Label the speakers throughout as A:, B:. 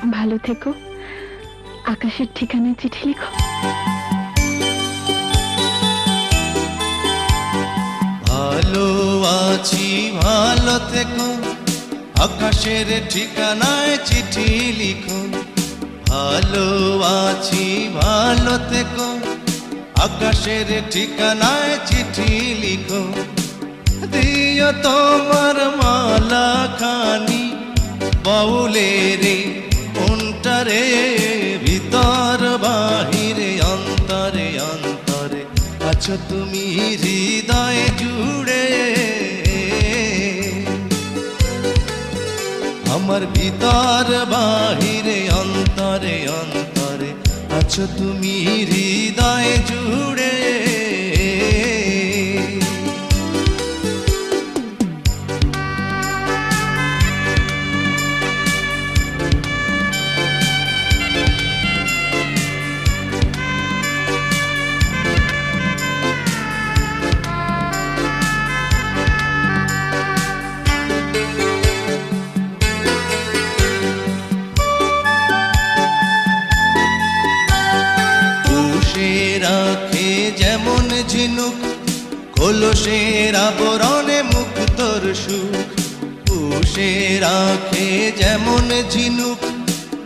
A: ভালো থেকো। আকাশের ঠিকানায় চিঠি লিখো।
B: ভালো আছি ভালো থেকো, আকাশের ঠিকানায় চিঠি লিখো। ভালো আছি ভালো থেকো, আকাশের ঠিকানায় চিঠি লিখো। দিও তোমার মালা খানি বাউলের কোনটারে, ভিতর বাহিরে অন্তরে অন্তরে আছো তুমি হৃদয় জুড়ে। আমার ভিতর বাহিরে অন্তরে অন্তরে আছো তুমি হৃদয় জুড়ে। রাখে যেমন ঝিনুক কলসের আবরণে মুক্তর সুখ। পুষে রাখে যেমন ঝিনুক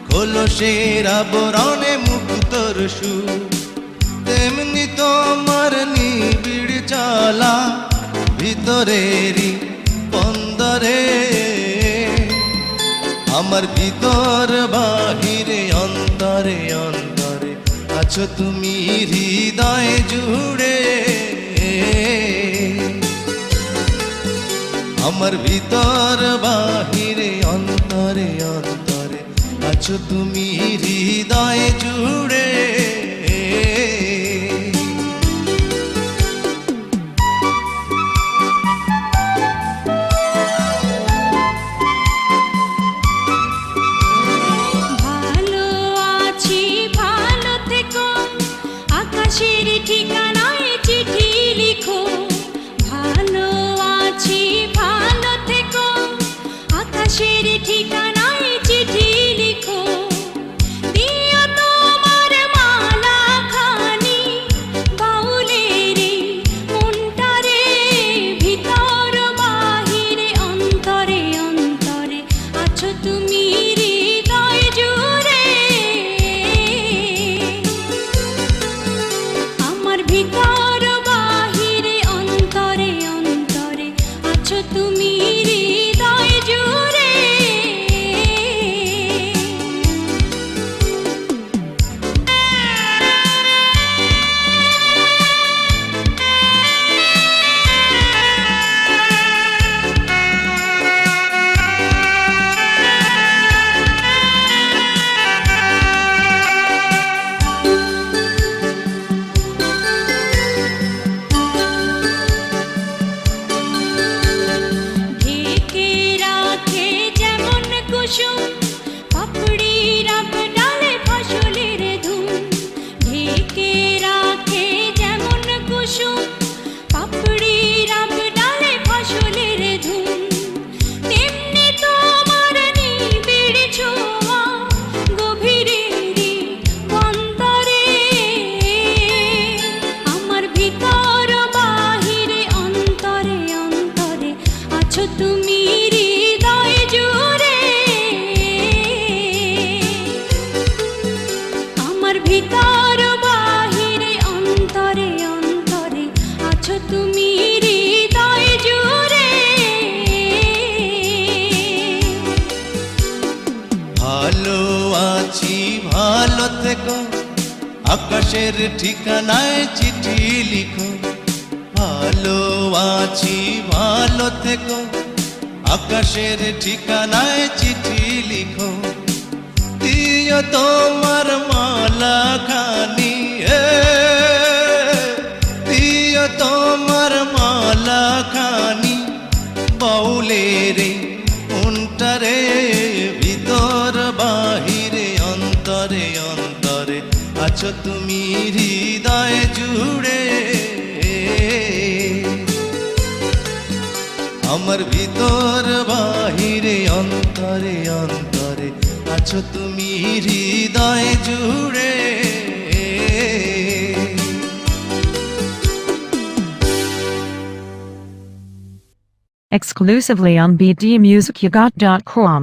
B: কলসের আবরণে মুক্তর সুখ। তেমনি তোমার নিবিড় চালা ভিতরেরই বন্দরে। আমার ভিতর বাহিরে অন্তরে অন্তরে আছো তুমি হৃদয় জুড়ে। আমার ভিতর বাহিরে অন্তরে অন্তরে আছো তুমি হৃদয় জুড়ে।
C: আকাশের ঠিকানায় চিঠি লিখো। ভালো আছি ভালো থেকো, আকাশের ঠিকানায় চিঠি লিখো। দিও তোমার মালা খানি বাউলের মনটারে, ভিতর বাহিরে অন্তরে অন্তরে আছো তুমি হৃদয় জুড়ে। ভিতর বাহিরে অন্তরে অন্তরে আছো তুমি হৃদয় জুড়ে। পাপড়ির ডালে ফসলের ধুম ঢেকে রাখে যেমন কুসুম। পাপড়ির ডালে ফসলের ধুম, তেমনি তোমার নিবিড় ছোঁয়া গভীরেরই বন্দরে। আমার ভিতর বাহিরে অন্তরে অন্তরে আছো তুমি হৃদয় জুড়ে। ভিতর বাহিরে অন্তরে অন্তরে আছো তুমি হৃদয় জুড়ে।
B: ভালো আছি ভালো থেকো, আকাশের ঠিকানায় চিঠি লিখো। ভালো আছি ভালো থেকো, আকাশের ঠিকানায় চিঠি লিখো। দিও তোমার মালা খানি, দিও তোমার মালা খানি বাউলের কোনটারে, ভিতর বাহিরে অন্তরে অন্তরে আছো তুমি হৃদয় জুড়ে। আমার ভিতর বাহিরে অন্তরে অন্তরে আছো আছো তুমি হৃদয় জুড়ে।
D: Exclusively on bdmusicyougot.com.